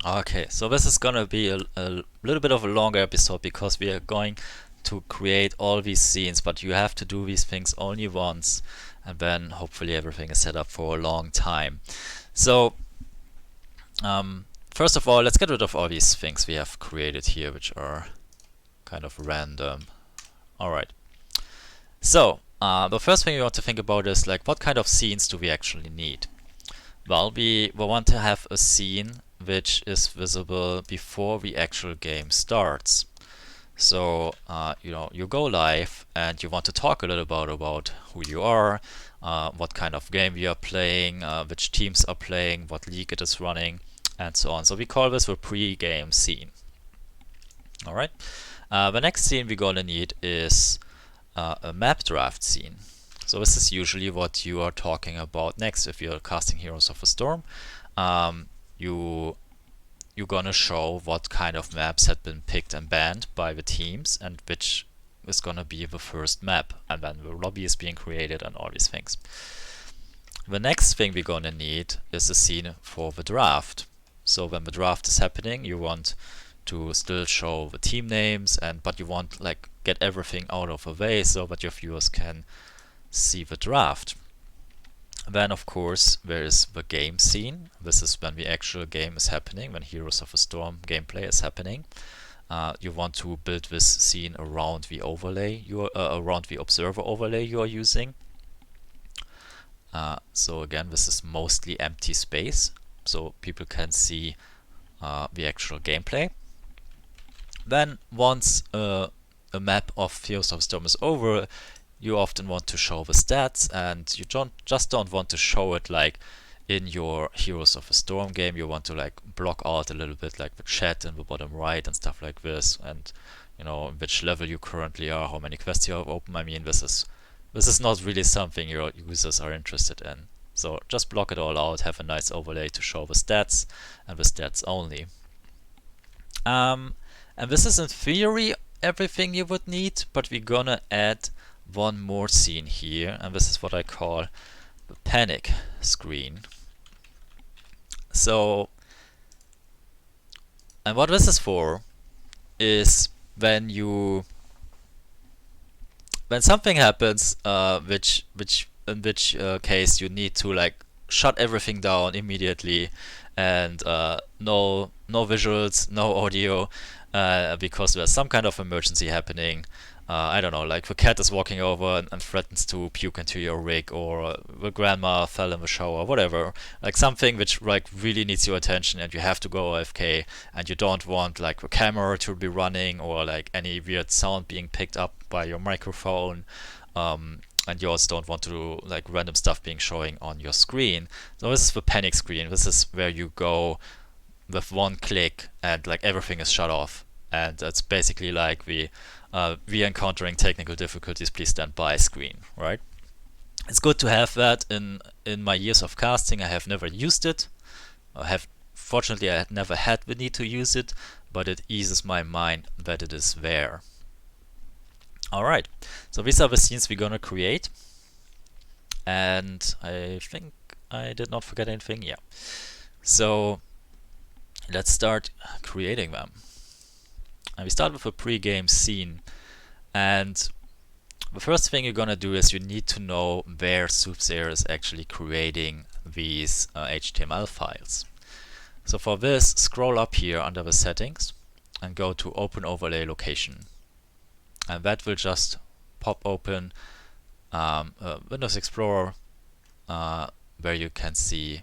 Okay, so this is gonna be a little bit of a longer episode because we are going to create all these scenes, but you have to do these things only once, and then hopefully everything is set up for a long time. So, first of all, let's get rid of all these things we have created here, which are kind of random. Alright, so the first thing we want to think about is like what kind of scenes do we actually need? Well, we want to have a scene which is visible before the actual game starts. So, you go live and you want to talk a little about who you are, what kind of game you are playing, which teams are playing, what league it is running, and so on. So we call this the pre-game scene. All right. The next scene we're gonna need is a map draft scene. So this is usually what you are talking about next if you're casting Heroes of the Storm. You're gonna show what kind of maps had been picked and banned by the teams and which is gonna be the first map, and then the lobby is being created and all these things. The next thing we're gonna need is a scene for the draft. So when the draft is happening, you want to still show the team names, but you want like get everything out of the way so that your viewers can see the draft. Then of course there is the game scene. This is when the actual game is happening, when Heroes of the Storm gameplay is happening. You want to build this scene around the overlay, around the observer overlay you are using. So again, this is mostly empty space, so people can see the actual gameplay. Then once a map of Heroes of the Storm is over, you often want to show the stats, and you don't want to show it like in your Heroes of the Storm game. You want to like block out a little bit like the chat in the bottom right and stuff like this, and which level you currently are, how many quests you have open. I mean, this is not really something your users are interested in. So just block it all out, have a nice overlay to show the stats and the stats only. And this is in theory everything you would need, but we're gonna add one more scene here, and this is what I call the panic screen. So, and what this is for is when something happens, in which case you need to like shut everything down immediately, and no visuals, no audio, because there's some kind of emergency happening. I don't know, like the cat is walking over and threatens to puke into your rig, or the grandma fell in the shower, whatever. Like something which like really needs your attention and you have to go AFK, and you don't want like the camera to be running or like any weird sound being picked up by your microphone. And you also don't want to like random stuff being showing on your screen. So this is the panic screen. This is where you go with one click and like everything is shut off. And it's basically like we encountering technical difficulties, please stand by screen, right? It's good to have that in my years of casting. I have never used it. Fortunately, I had never had the need to use it, but it eases my mind that it is there. Alright, so these are the scenes we're gonna create. And I think I did not forget anything. Yeah. So let's start creating them. And we start with a pre-game scene. And the first thing you're gonna do is you need to know where Soothsayer is actually creating these HTML files. So for this, scroll up here under the settings and go to Open Overlay Location. And that will just pop open Windows Explorer where you can see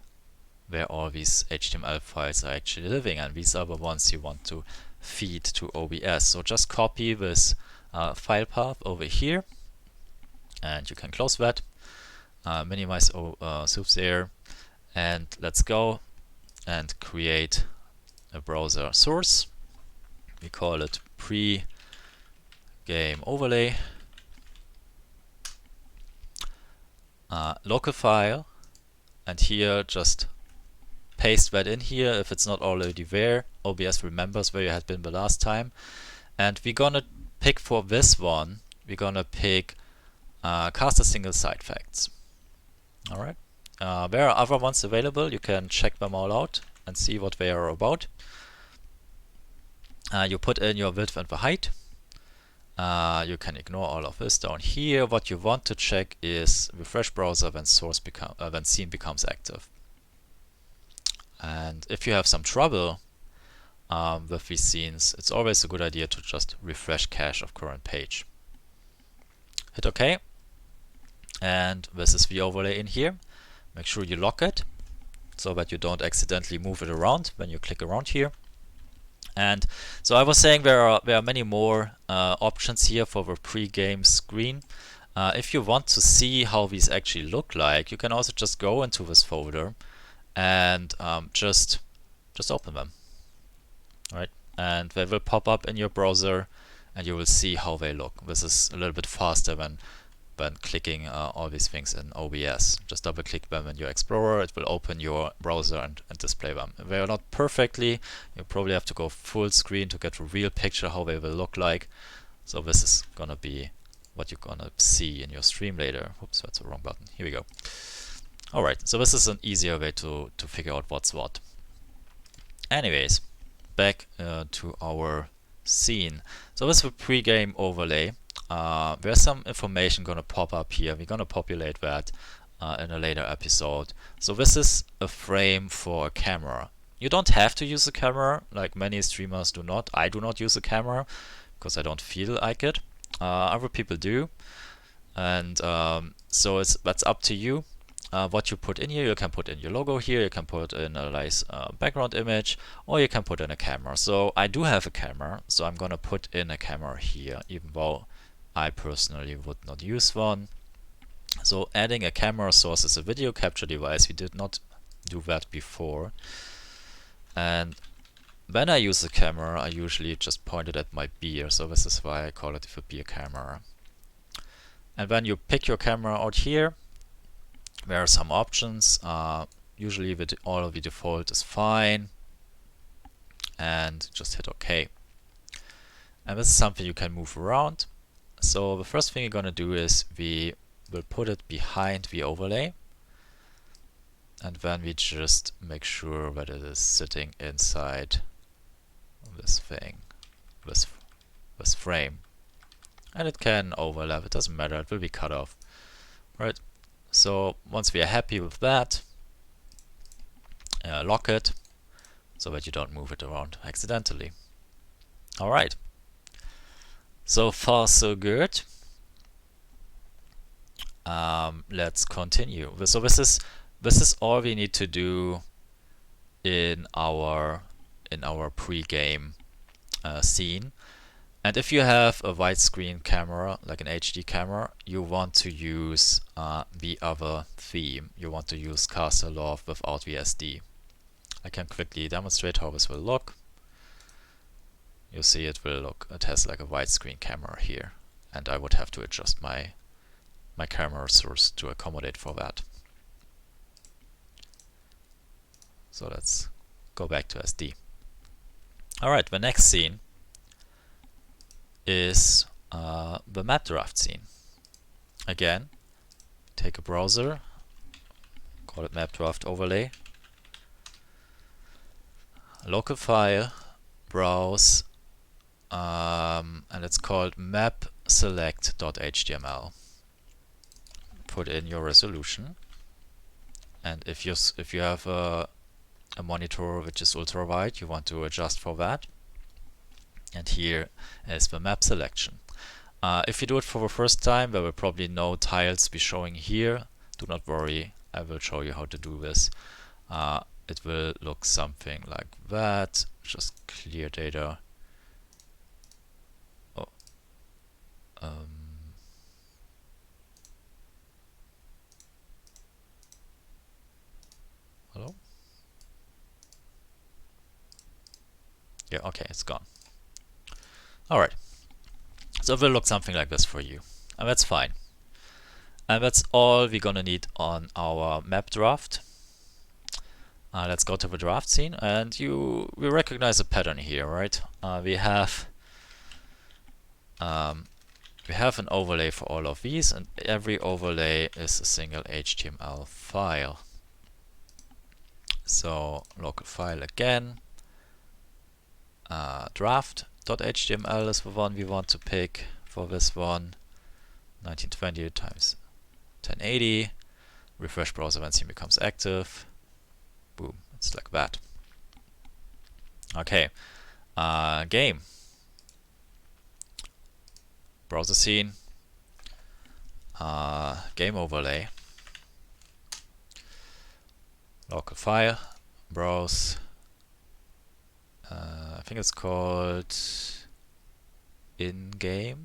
where all these HTML files are actually living, and these are the ones you want to feed to OBS. So just copy this file path over here, and you can close that, minimize Soothsayer, and let's go and create a browser source. We call it pre-game overlay, local file, and here just paste that in here if it's not already there. OBS remembers where you had been the last time. And we're gonna pick for this one, we're gonna pick cast a single side facts. Alright. There are other ones available, you can check them all out. and see what they are about. You put in your width and the height. You can ignore all of this down here. What you want to check is refresh browser when when scene becomes active. And if you have some trouble with these scenes, it's always a good idea to just refresh cache of current page. Hit OK, and this is the overlay in here. Make sure you lock it so that you don't accidentally move it around when you click around here. And so I was saying there are many more options here for the pre-game screen. If you want to see how these actually look like, you can also just go into this folder and just open them. All right, and they will pop up in your browser, and you will see how they look. This is a little bit faster than clicking all these things in OBS. Just double click them in your Explorer, it will open your browser and display them. They are not perfectly, you probably have to go full screen to get a real picture how they will look like. So this is gonna be what you're gonna see in your stream later. Oops, that's the wrong button. Here we go. Alright, so this is an easier way to figure out what's what. Anyways, back to our scene. So this is the pre-game overlay. There's some information gonna pop up here. We're gonna populate that in a later episode. So this is a frame for a camera. You don't have to use a camera, like many streamers do not. I do not use a camera because I don't feel like it. Other people do, and so that's up to you. What you put in here, you can put in your logo here, you can put in a nice background image, or you can put in a camera. So I do have a camera, so I'm gonna put in a camera here, even though I personally would not use one. So adding a camera source as a video capture device, we did not do that before. And when I use a camera, I usually just point it at my beer, so this is why I call it the beer camera. And when you pick your camera out here, there are some options. Usually all of the default is fine, and just hit OK. And this is something you can move around. So the first thing you're going to do is we will put it behind the overlay, and then we just make sure that it is sitting inside this thing, this frame. And it can overlap, it doesn't matter, it will be cut off. Right. So once we are happy with that, lock it so that you don't move it around accidentally. Alright. So far so good. Let's continue. So this is all we need to do in our pre-game scene. And if you have a widescreen camera, like an HD camera, you want to use the other theme. You want to use Castle Love without the SD. I can quickly demonstrate how this will look. You see it has like a widescreen camera here, and I would have to adjust my camera source to accommodate for that. So let's go back to SD. Alright, the next scene is the map draft scene. Again, take a browser, call it map draft overlay, local file, browse, and it's called mapselect.html. Put in your resolution, and if you have a monitor which is ultra wide, you want to adjust for that. And here is the map selection. If you do it for the first time, there will probably no tiles be showing here. Do not worry, I will show you how to do this. It will look something like that. Just clear data. Oh. Hello? Yeah, okay, it's gone. Alright, so it will look something like this for you, and that's fine. And that's all we're gonna need on our map draft. Let's go to the draft scene, and we recognize a pattern here, right? We have an overlay for all of these, and every overlay is a single HTML file. So local file again. Draft.html is the one we want to pick for this one. 1920 times 1080. Refresh browser when scene becomes active. Boom, it's like that. Okay, game. Browser scene. Game overlay. Local file. Browse. I think it's called ingame.html.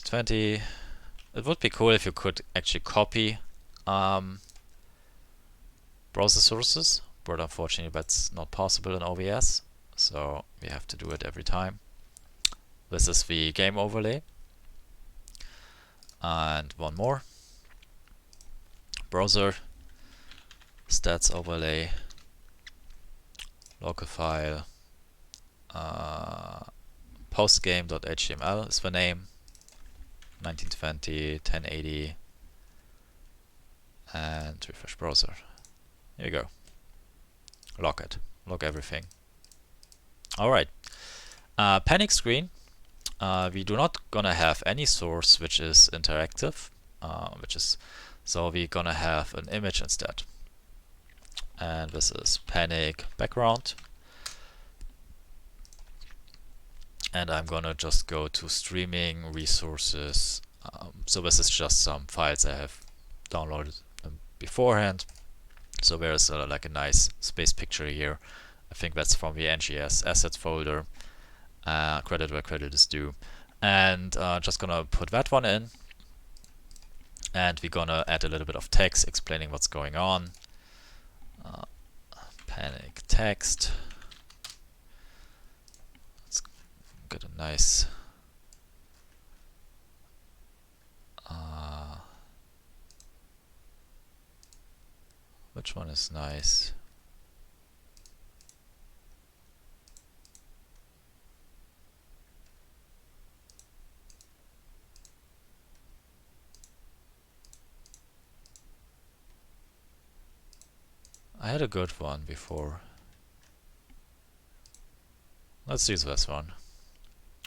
20. It would be cool if you could actually copy browser sources, but unfortunately that's not possible in OBS, so we have to do it every time. This is the game overlay. And one more. Browser stats overlay. Local file. Postgame.html is the name. 1920, 1080, and refresh browser. Here you go. Lock it. Lock everything. Alright. Panic screen. We do not gonna have any source which is interactive, so we're gonna have an image instead. And this is panic background. And I'm gonna just go to streaming resources. So this is just some files I have downloaded beforehand. So there's like a nice space picture here. I think that's from the NGS assets folder. Credit where credit is due. And just gonna put that one in. And we're gonna add a little bit of text explaining what's going on. Panic text. Let's get a nice which one is nice? I had a good one before. Let's use this one.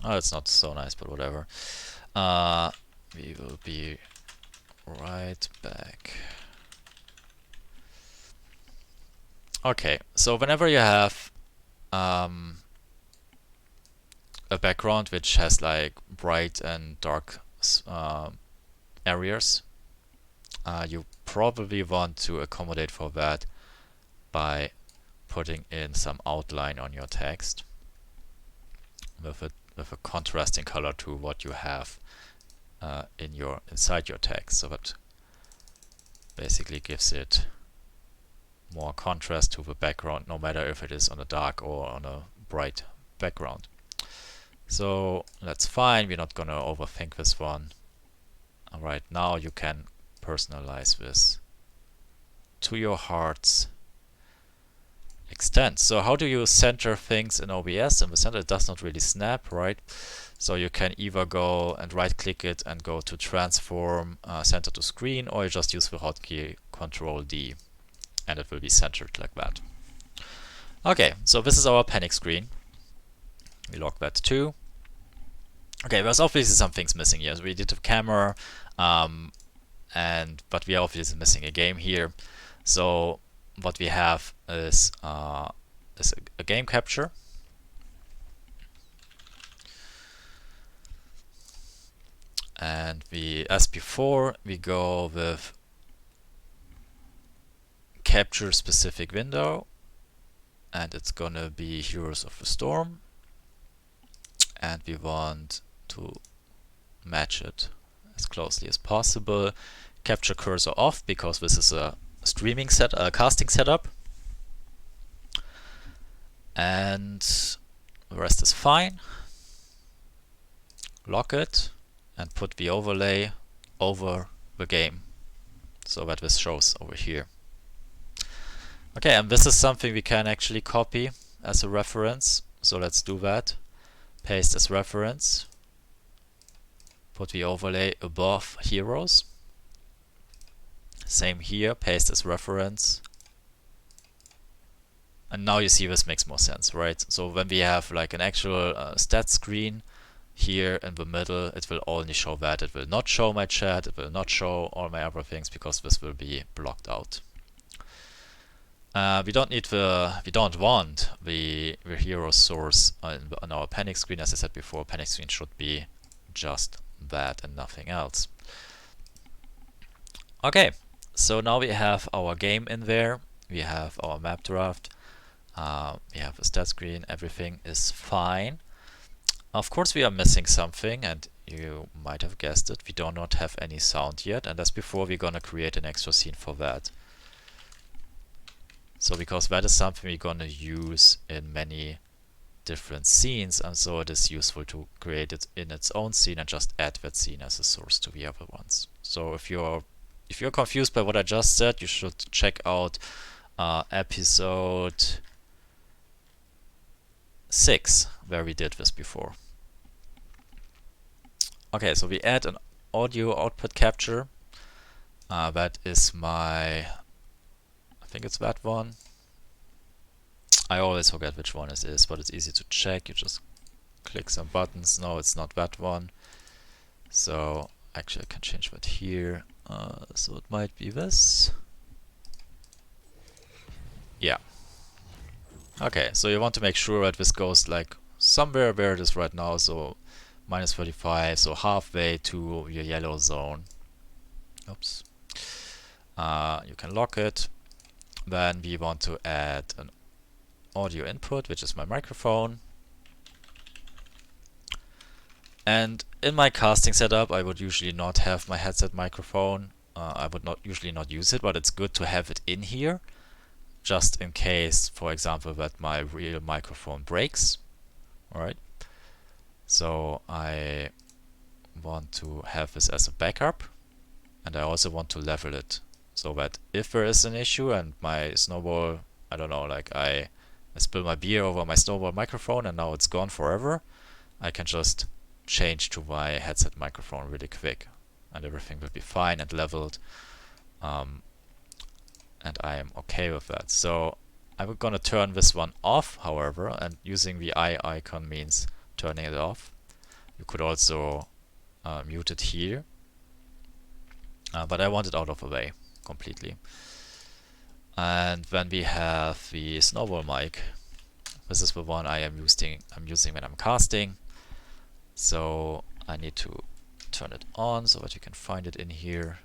Oh, it's not so nice, but whatever. We will be right back. Okay, so whenever you have a background which has like bright and dark areas, you probably want to accommodate for that by putting in some outline on your text with a contrasting color to what you have inside your text. So that basically gives it more contrast to the background, no matter if it is on a dark or on a bright background. So that's fine, we're not gonna overthink this one. Alright, now you can personalize this to your heart's extent. So how do you center things in OBS? In the center it does not really snap, right? So you can either go and right click it and go to transform center to screen, or you just use the hotkey Control D and it will be centered like that. Okay, so this is our panic screen. We lock that too. Okay, there's obviously some things missing here. So we did a camera, but we are obviously missing a game here. So what we have is a game capture. And as before, we go with capture specific window, and it's gonna be Heroes of the Storm, and we want to match it as closely as possible. Capture cursor off because this is a streaming casting setup, and the rest is fine. Lock it and put the overlay over the game so that this shows over here. Okay, and this is something we can actually copy as a reference. So let's do that. Paste as reference. Put the overlay above heroes. Same here, paste as reference. And now you see this makes more sense, right? So when we have like an actual stat screen here in the middle, it will only show that. It will not show my chat, it will not show all my other things because this will be blocked out. We don't want the hero source on our panic screen. As I said before, panic screen should be just that and nothing else. Okay, so now we have our game in there. We have our map draft. We have a stat screen. Everything is fine. Of course, we are missing something, and you might have guessed it. We do not have any sound yet, and as before, we're gonna create an extra scene for that. So because that is something we're gonna use in many different scenes, and so it is useful to create it in its own scene and just add that scene as a source to the other ones. So if you're confused by what I just said, you should check out episode 6, where we did this before. Okay, so we add an audio output capture. That is I think it's that one. I always forget which one it is, but it's easy to check. You just click some buttons. No, it's not that one. So actually I can change that here. So it might be this. Yeah. Okay, so you want to make sure that this goes like somewhere where it is right now, so -35, so halfway to your yellow zone. Oops. You can lock it. Then we want to add an audio input, which is my microphone. And in my casting setup, I would usually not have my headset microphone. I would usually not use it, but it's good to have it in here, just in case, for example, that my real microphone breaks. Alright. So I want to have this as a backup, and I also want to level it so that if there is an issue and my snowball, I don't know, like I spill my beer over my snowball microphone and now it's gone forever, I can just change to my headset microphone really quick and everything will be fine and leveled, and I am okay with that. So I'm gonna turn this one off, however, and using the eye icon means turning it off. You could also mute it here, but I want it out of the way completely. And then we have the Snowball Mic. This is the one I'm using when I'm casting. So I need to turn it on so that you can find it in here.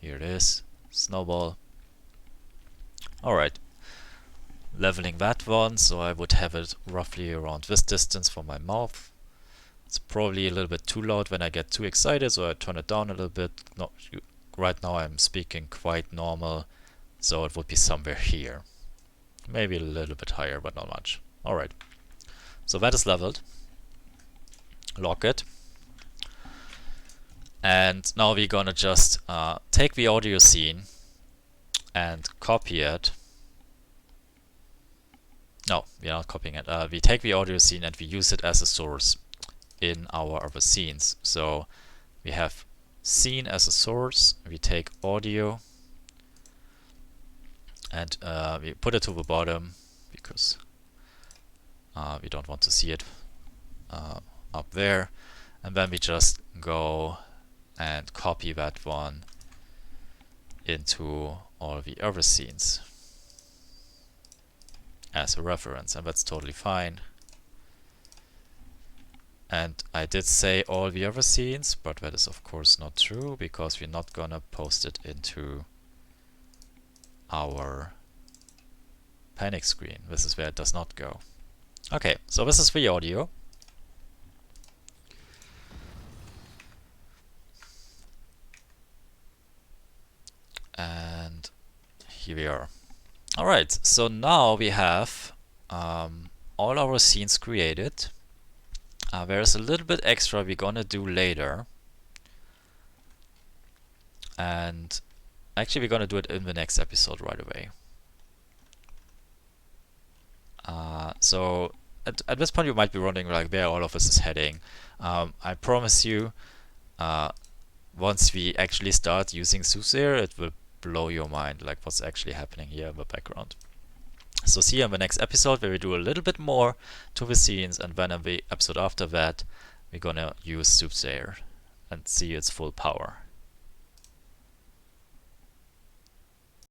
Here it is, Snowball. Alright, leveling that one, so I would have it roughly around this distance from my mouth. It's probably a little bit too loud when I get too excited, so I turn it down a little bit. Right now I'm speaking quite normal, so it would be somewhere here. Maybe a little bit higher, but not much. Alright, so that is leveled. Lock it. And now we're gonna just take the audio scene and copy it. No, we're not copying it. We take the audio scene and we use it as a source in our other scenes. So we have scene as a source, we take audio and we put it to the bottom because we don't want to see it up there, and then we just go and copy that one into all the other scenes as a reference, and that's totally fine. And I did say all the other scenes, but that is of course not true because we're not gonna post it into our panic screen. This is where it does not go. Okay, so this is the audio. And here we are. Alright, so now we have all our scenes created. There's a little bit extra we're gonna do later. And actually we're gonna do it in the next episode right away. So at this point you might be wondering like where all of this is heading. I promise you, once we actually start using Soothsayer, it will blow your mind, like what's actually happening here in the background. So see you in the next episode where we do a little bit more to the scenes, and then in the episode after that we're gonna use Soothsayer and see its full power.